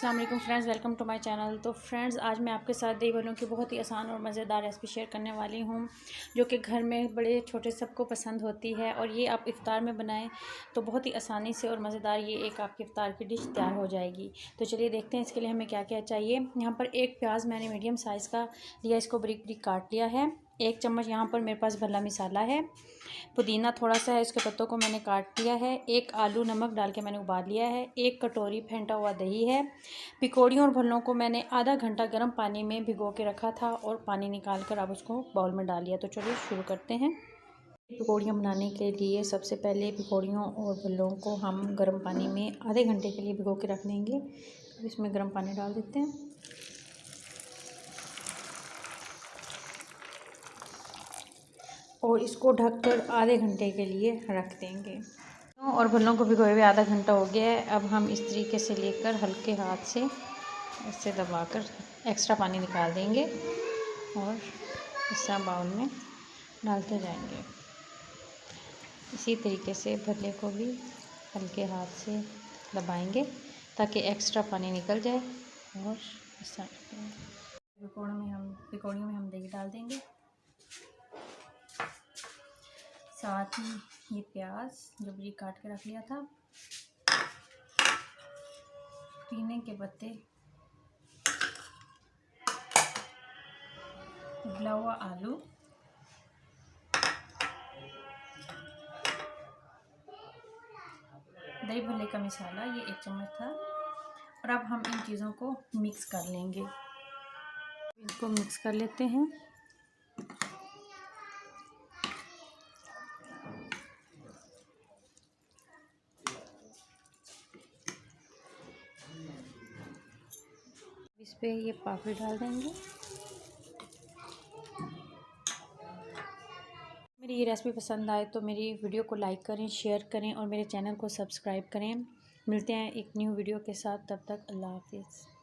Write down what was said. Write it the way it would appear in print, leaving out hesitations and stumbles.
अस्सलाम वालेकुम friends, welcome to my channel. तो फ्रेंड्स, आज मैं आपके साथ दही भल्लों की बहुत ही आसान और मज़ेदार रेसिपी शेयर करने वाली हूँ, जो कि घर में बड़े छोटे सबको पसंद होती है। और ये आप इफ़्तार में बनाएं तो बहुत ही आसानी से और मज़ेदार ये एक आपकी इफ़्तार की डिश तैयार हो जाएगी। तो चलिए देखते हैं इसके लिए हमें क्या क्या चाहिए। यहाँ पर एक प्याज मैंने मीडियम साइज़ का लिया, इसको बारीक बारीक काट लिया है। 1 चम्मच यहाँ पर मेरे पास भल्ला मसाला है। पुदीना थोड़ा सा है, इसके पत्तों को मैंने काट लिया है। 1 आलू नमक डाल के मैंने उबाल लिया है। 1 कटोरी फेंटा हुआ दही है। पकौड़ियों और भल्लों को मैंने आधा घंटा गर्म पानी में भिगो के रखा था और पानी निकाल कर अब उसको बाउल में डाल लिया। तो चलिए शुरू करते हैं। पकौड़ियाँ बनाने के लिए सबसे पहले पकौड़ियों और भल्लों को हम गर्म पानी में आधे घंटे के लिए भिगो के रख लेंगे। अब इसमें गर्म पानी डाल देते हैं और इसको ढककर आधे घंटे के लिए रख देंगे। और भल्लों को भिगोए हुए आधा घंटा हो गया है। अब हम इस तरीके से लेकर हल्के हाथ से इससे दबाकर एक्स्ट्रा पानी निकाल देंगे और इस तरह बाउल में डालते जाएंगे। इसी तरीके से भल्ले को भी हल्के हाथ से दबाएंगे ताकि एक्स्ट्रा पानी निकल जाए। और इस तरह पकौड़ियों में हम दही डाल देंगे, साथ ही ये प्याज जो बारीक काट के रख लिया था, पुदीने के पत्ते, उबला हुआ आलू, दही भल्ले का मसाला, ये 1 चम्मच था। और अब हम इन चीज़ों को मिक्स कर लेंगे। इनको मिक्स कर लेते हैं। इस पे ये पापड़ी डाल देंगे। मेरी ये रेसिपी पसंद आए तो मेरी वीडियो को लाइक करें, शेयर करें और मेरे चैनल को सब्सक्राइब करें। मिलते हैं एक न्यू वीडियो के साथ, तब तक अल्लाह हाफिज़।